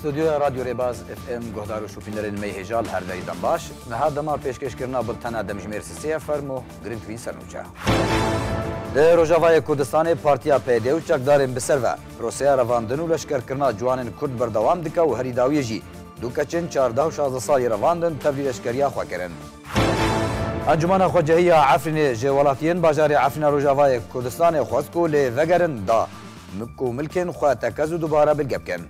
استودیو رادیو ریباز اف ام گهدار و شوپینرین می هجال هر دری دم باش نها دما پیشکش کرنا بلتنا دمجمیر سیسی فرمو گرینت وین سرنوچا در روجاوای کردستان پارتیا پیده و چکدارین بسر و پروسیا رواندن و لشکر کرنا جوانین کرد بردوام دکه و هری داوی جی دو کچن 14 و 16 سالی رواندن تبلیل لشکریا خوا کرن انجمن خواجهی عفرین جوالاتین بازار عفرین روجاوای کردستان خواسکو لی وگرن دا مکو ملکن خوا تکزو دوباره بلگبکن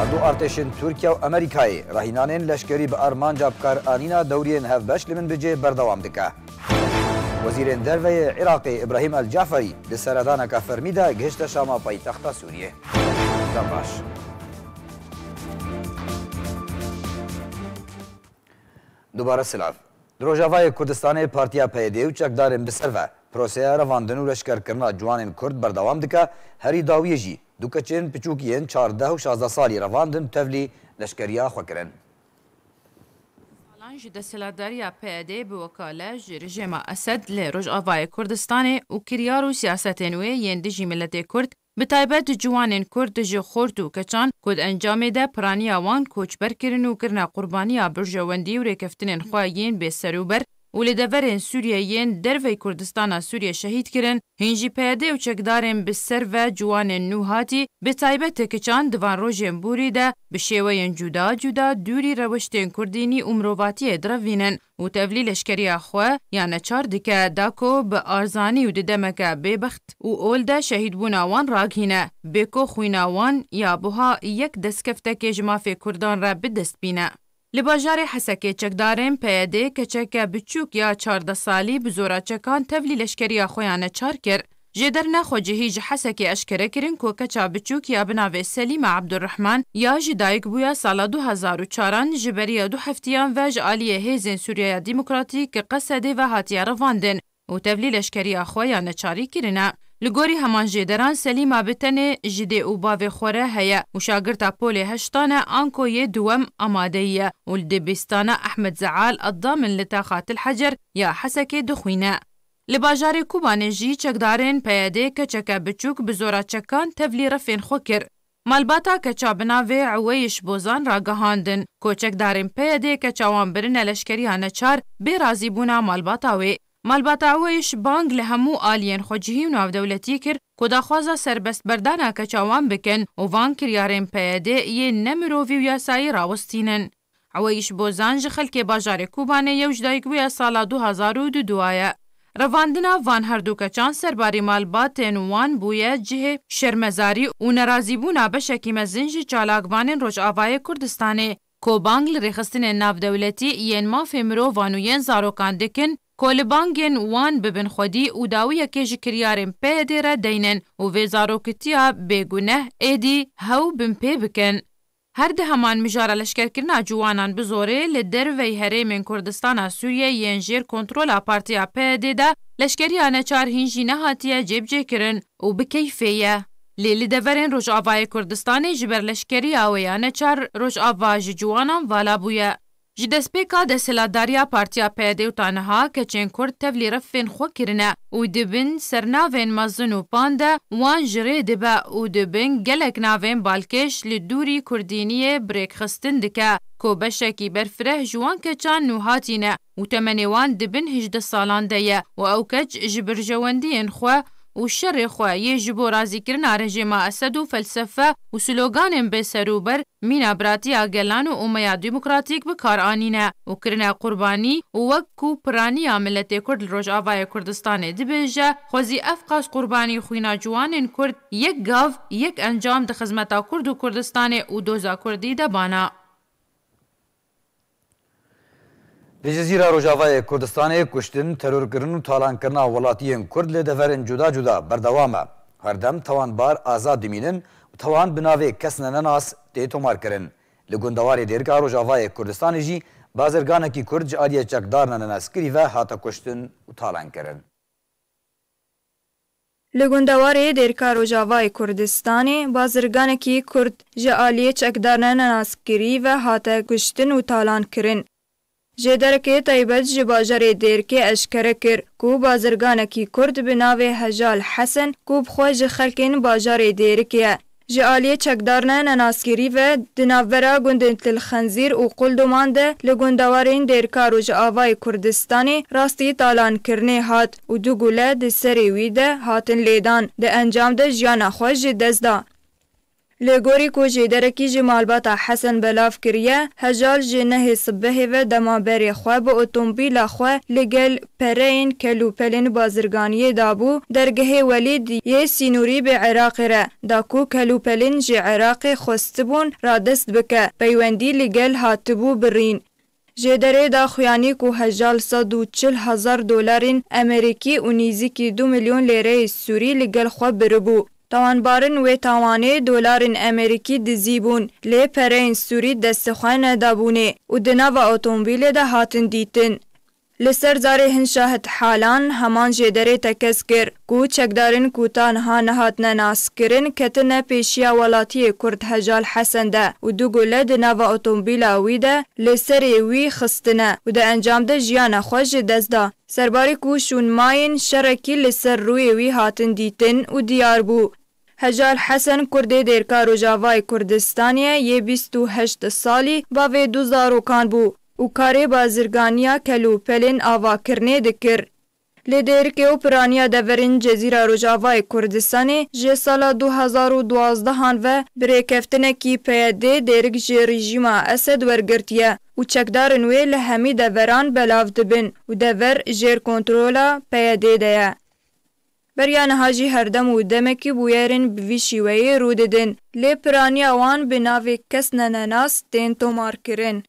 اردو ارتشین ترکیه و امریکای رهینانین لشکری به ارمانجا بکار آنینا دورین هف بش لمن بجه بردوام دکه وزیر دروی عراقی ابراهیم الجعفری به سردان که فرمیده گهشت شام پایتخت سوریه دنباش دوباره سلاف دروجاوای کردستان پارتیا پیده و چکدارین بسر و پروسیا رواندن و لشکر کرنا جوانین کرد بردوام دکه هری داویه جی دو کچین پچوکیین 14 و 16 سالی رواندن تولی لشکریا خوا کرن. سالان جده سلاداریا پیاده به وکاله رژیم اسد لروجاوای کردستان و کریار و سیاستین و یندجی ملت کرد به تایبت جوانین کرد جی خورد و کچان کد انجام ده پرانی آوان کوچبر کرن و کرنا قربانی برجواندی و ریکفتنین خواهین به سروبر و لدورین سوریهین دروی کردستان سوریه شهید کرن هنجی پیاده و چکدارین به سر و جوان نوهاتی به تایبت کچان دوان روژین بوری ده به شیوین جدا جدا دوری روشتین کردینی امروواتی دروینن و تولی لشکری خواه یعنی چار دکه داکو به آرزانی و ددمکه ببخت و اول ده شهید بوناوان راگهینه بکو خویناوان یا بوها یک دستکفته که جمافی کردان را به دست بینه. لباجار حسکه چکدارین پیاده کچک بچوک یا 14 سالی بزورا چکان تولی لشکری خویانه چار کر جدر نخوجه هیج حسکه اشکره کرن که کچا بچوک یا بناوه سلیم عبدالرحمن یا جدایک بویا سال 2004 جبری 2 هفتیان و جعالی هیزن سوریه دیموکراتیک قصده و هاتیه رواندن و تولی لشکری خویانه چاری کرنه. لگوری همان جدران سلیمه بتنه جده او باوی خوره هیا و شاگرتا پول هشتانه آنکو یه دوام آمادهیه و لدبستانه احمد زعال الضامن لتاقات الحجر یا حسکه دخوینه. لباجار کوبانه جی چکدارین پیاده کچکه بچوک بزورا چکان تولی رفین خوکر. مالباتا کچا بناوه عویش بوزان را گهاندن کو چکدارین پیاده کچاوان برن لشکریانه چار بی رازی بونا مالباتاوی. مالباتا اویش بانگ لهمو آلین خوجهی و ناو دولتی کر که داخوازا سربست بردانه کچاوان بکن و وان کریارین پیاده یه نمرووی و یاسایی راوستینن. اویش بوزان خلک باجار کوبانه یوج دایگوی سالا 2002 آیا. رواندنا وان هر دو کچان سرباری مالباتن وان بویه جه شرمزاری و نرازی بونا بشکی مزنج چالاگوانین روش آوای کردستانه که بانگ لرخستن ناو دولتی ین ما فمرو وانوین زاروکان دکن کولبانگن وان ببن خودی و داویه که جکریارن پیده را دینن و ویزاروکتیا بگونه ایدی هاو بن پی بکن. هر ده همان مجاره لشکر کرنا جوانان بزوره لدر وی هرمین کردستان سوریه ینجیر کنترول پارتیا پیده ده لشکریانه چار هنجی نهاتیه جیب جه کرن و بکیفیه. لیلی دورین روش آوای کردستان جبر لشکری آویانه چار روش آواج جوانان والا بویه. جدسپیکا دسلاداریا پارتیا پیده و تانها که چین کرد تولی رفین خو کرنه و دبن سرناوین مزن و پانده وان جره دبه و دبن گلک ناوین بالکش لدوری کردینی بریک خستن دکه که بشکی برفره جوان که چان نوهاتینه و تمنیوان دبن 18 سالان دیه و او کج جبر جواندین خواه و شر خواه یه جبو رازی کرنا رژیم اسد و فلسفه و سلوگان به سروبر مینا براتی آگلان و امیا دیموکراتیک بکار آنینه و کرنا قربانی و وکو پرانی ملت کرد روش آوای کردستان دبیجه خوزی افقاس قربانی خوینا جوانین کرد یک گاو یک انجام ده خدمتا کرد و کردستان و دوزا کردی دبانا. لجزیره روجاوای کردستان کشتن ترورگرن و تالان کرنا ولاتیین کرد لدورن جدا جدا بردوامه هر دم توانبار آزاد دمینن و توان بناوی کس نناس تیتومار کرن لگندواری دیرگا روجاوای کردستان جی بازرگانه کی کرد جاریه چکدار نناس کری و هاتا کشتن و تالان کرن. لگندواری دیرگا روجاوای کردستان بازرگانه کی کرد جاریه چکدار نناس کری و هاتا کشتن و تالان کرن. جدرکه تایبت جباجر دیرکه اشکره کر کو بازرگانه کی کرد بناوه هجال حسن کو بخواج خلکین باجر دیرکه ji aliyê çekdarine nenaskerî ve di navbera gundên Tilxenzîr û Qulduman de li gundewarên Dêrkar û ji avayê Kurdistanê rastî talankirinê hat û du gule di serê wî de hatin lêdan. Di encam de jiyana xwe ji dest da. Lê gorî ku jêderekî ji malbata Hesen belav kiriye, hejal ji nehê sibehê ve demaberê xwe bi otomobîla xwe li gel pereyên kelûpelên bazirganiyê dabû dergehê Welîd yê Sînûrî bi Iraqê re, da ku kelûpelên ji Iraqê xwestibûn radest bike, peywendî li gel hatibû birîn. Jêderê da xuyanî ku hejal $140,000 Amerîkî û nîzîkî 2 milyon lêreyê Sûrî li gel xwe biribû. Tawanbarên wê tawanê dolarên Amerîkî dizî bûn, lê pereyên Sûrî destixwe nedabûnê û di nava otomobîlê de hatin dîtin. Li ser zarê hin şahid halan heman jêderê tekez kir ku çekdarên ku tanha nehatine naskirin ketine pêşiya welatiyê Kurd Hejal Hesen de û du gule di nava otomobîla wî de li serê wî xistine û di encam de jiyana xwe ji dest da. Serbarî ku şûnmayên şerekî li ser rûyê wî hatin dîtin û diyar bû. Hejal Hesen Kurdê Dêrkar Rojavayê Kurdistanê yê 28 salî bavê du zarokan bû û karê bazirganiya kelûpelên avakirinê dikir. Lê Dêrikê û piraniya deverên Cezîra Rojavayê Kurdistanê ji sala 2012 ve birêkeftinekî PYD Dêrik ji rejîma Esed wergirtiye û çekdarên wê li hemî deveran belav dibin û dever jêr kontrola PYD de ye. Beriya niha jî herdem û demekî bûyerên bi vî şîweyê rû didin, lê piraniya wan bi navê kes nenenas tên tomarkirin.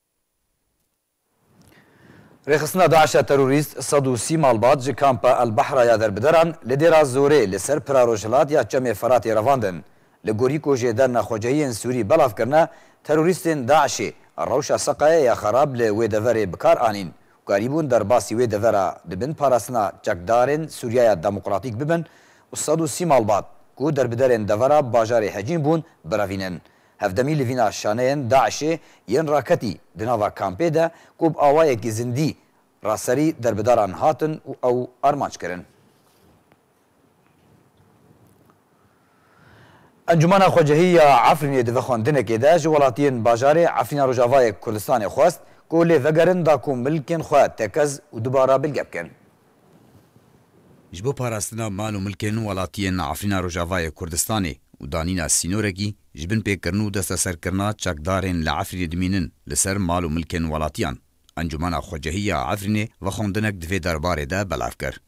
Rêxistina Daişa terorîst 130 malbat ji kampa Elbehra ya derbideran li dêra zorê li ser pira Rojhilat ya Çemê Feratê revandin. Li gorî ku jêderna xwecehiyên Sûrî belav kirine, terorîstên Daişê rewşa Seqayê ya xerab li wê deverê bikar anîn. Garîbûn derbasî wê devera dibin parastina çekdarên Sûriyaya Demokratîk bibin û 130 malbat ku derbiderên devera bajarê hecîn bûn birevînin. Hevdemî li vîna şaneyên Daişê yên raketî di nava kampê de ku bi awayekî zindî raserî derbidaran hatin û ew armanc kirin. Encumena Xwecehî ya Efrînê di vexwendinekê de ji welatiyên bajarê Efrîna Rojavayê Kurdistanê xwest ku lê vegerin da ku milkên xwe tekez û dubara bilge bikin. Ji bo parastina mal û milkên welatiyên Efrîna Rojavayê Kurdistanê û danîna sînorekî ji bin pêkirin û desteserkirina çekdarên li Efrînê dimînin li ser mal û milkên welatiyan. Encumena Xwecehî ya Efrînê vexwendinek di vê derbarê de belav kir.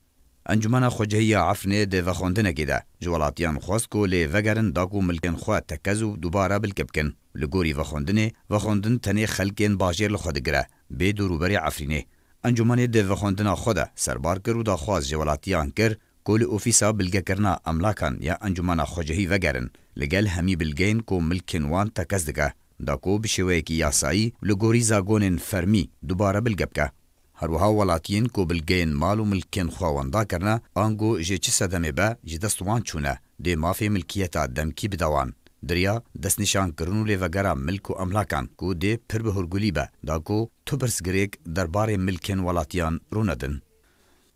Encumena Xwecehî ya Efrînê di vexwendinekê de ji welatiyan xwest ku lê vegerin da ku milkên xwe tekez û dubara bilge bikin. Li gorî vexwendinê, vexwendin tenê xelkên bajêr li xwe digire bê dûrûberê Efrînê. Encûmenê di vexwendina xwe de serbar kir û daxwaz ji welatiyan kir ku li ofîsa bilgekirina emlakan ya Encûmena Xwecehî vegerin li gel hemî bilgeyên ku milkên wan tekez dike, da ku bi şêweyekî yasayî li gorî zagonên fermî dubara bilge bike. Herwiha welatiyên ku bilgeyên mal û milkên xwe wenda kirine, ango ji çi sedemê be ji dest wan çûne dê mafê milkiyeta demkî bide wan. Diriya destnîşankirin û lêvegera milk û emlakan ku dê pir bi hûrgulî be, da ku tu pirsgirêk derbarê milkên welatiyan rûnedin.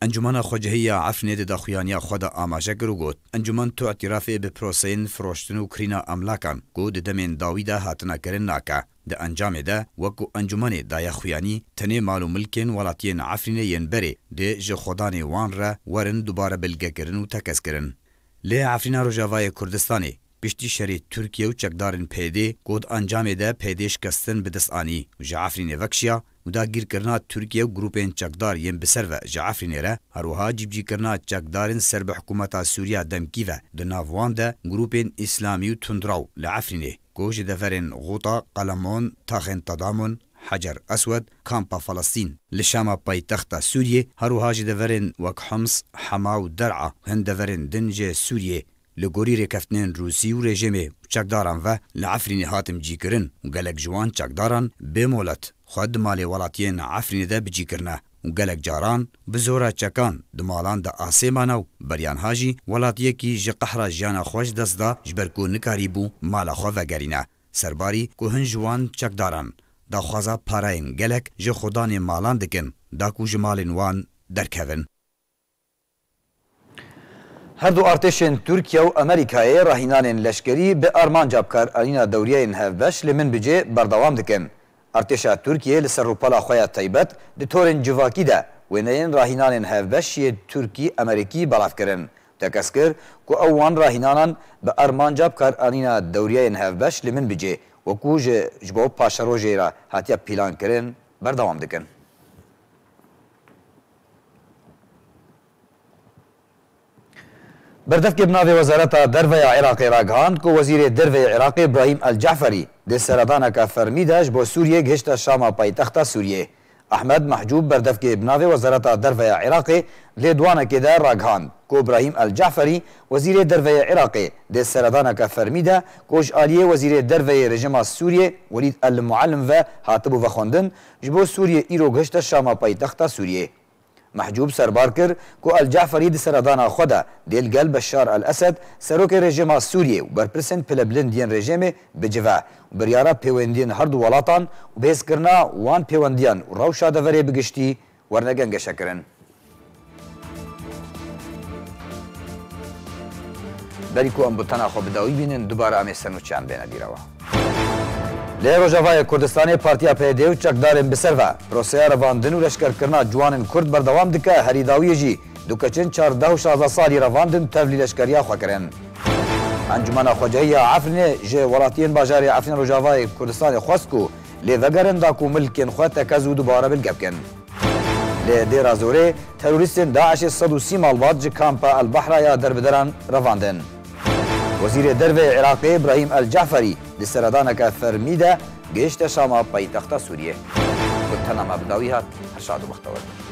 Encûmena Xwecehî ya Efrînê di daxuyaniya xwe de amaje kir û got encûmen tu îtirafê bi proseyên firoştin û kirîna emlakan ku di demên dawî de hatine kirin nake. Di encamê de wekû encûmenê daye xuyanî tenê mal û milkên welatiyên Efrînê yên berê dê ji xwedanê wan re werin dubare bilgekirin û tekezkirin. Lê Efrîna Rojavayê Kurdistanê piştî şerê Tirkiye û çekdarên PYD got encamê de PYD şikestin bi dest anî û ji Efrînê vekişiya û dagîrkirina Tirkiye û grûpên çekdar yên bi ser ve ji Efrînê re herwiha cîbcîkirina çekdarên ser bi hikûmeta Sûriya demkî ve di nav wan de grûpên îslamî û tundraw li Efrînê ku ji deverên Gûta, Qalemon, Taxên Tadamon, Hecer Eswed, Kampa Falastîn li şama paytexta Sûriyê herwiha ji deverên wek Hems, Hema û Der'a hin deverên din jê Sûriyê li gorî rêkeftinên Rûsî û rejimê û çekdaran ve li Efrînê hatin bicîkirin û gelek ji wan çekdaran bê molet xwe di malê welatiyên Efrînê de bicîkirine û gelek caran bi zora çekan di malan de asêmana û beryanha jî welatiyekî ji qehra jiyana xwe ji dest da ji ber ku nikarîbû mala xwe vegerîne. Serbarî ku hin ji wan çekdaran daxwaza parayên gelek ji xwedanê malan dikin da ku ji malên wan derkevin. هر دو ارتشên Tirkiye û Amerîkayê rahînanên leşkerî bi armanca bikaranîna dewriyeyên hevbeş li min bicê berdewam dikin. Artêşa Tirkiye li ser rûpala xwe ya taybet di torên civakî de wêneyên rahînanên hevbeş yê Tirkî Amerîkî belav kirin. Tekez kir ku ew wan rahînanan bi armanca bikaranîna dewriyeyên hevbeş li min bicê wekû ji bo paşerojê re hatiye pîlankirin berdewam dikin. بردفکê bi navê Wezareta Derveya Iraqê ragihand ku Wezîrê Derveyê Iraqê İbrahim El-Ceferî di seredaneka fermî de ji bo Sûriyê gihişta Şama paytexta Sûriyê. Ahmed Mehcûb berdefkê bi navê Wezareta Derveya Iraqê lê dwanekê de ragihand ku İbrahim El-Ceferî Wezîrê Derveyê Iraqê di seredaneka fermî de ku ji aliyê Wezîrê Derveyê rejima Sûriyê Welîd El-Muallim ve hatibû vexwendin ji bo Sûriyê îro gihişta Şama paytexta Sûriyê. محجوب سربار کر کو الجعفری دی سردانا خدا دیل گل بشار الاسد سروک رژیم سوریه و برپرسن پلبلندین رژیم بجوا و بریارا پیوندین هر دو ولاتان و بیس کرنا وان پیوندیان و روشا دوری بگشتی ورنگنگ شکرن. بری کو ام بطنا خو بداوی بینن دوباره امی سنو چند بینه دیروا. لی روجاوای کردستانی پارتیا پیدی و چکدارن بسر و پروسیا رواندن و لشکرکرنا جوانن کرد بردوام دکه هریداوی جی دوکچن 14 و 16 سالی رواندن تولی لشکریا خو کرن. انجمن خواجهی عفرین جه ولاتین باجار عفرین روجاوای کردستان خواسکو لی وگرن داکو ملکن خو تکزو دوباره بلگبکن. لی دیر زوره تروریستن داعش 130 مالبات جه کامپ البحر یا دربدران رواندن. وزیر درve عراقی İbrahim El-Ceferî di seredaneka fermî de gihişte Şama paytexta Sûriyê. Bi tenama bidawî hat her şad û bextewar.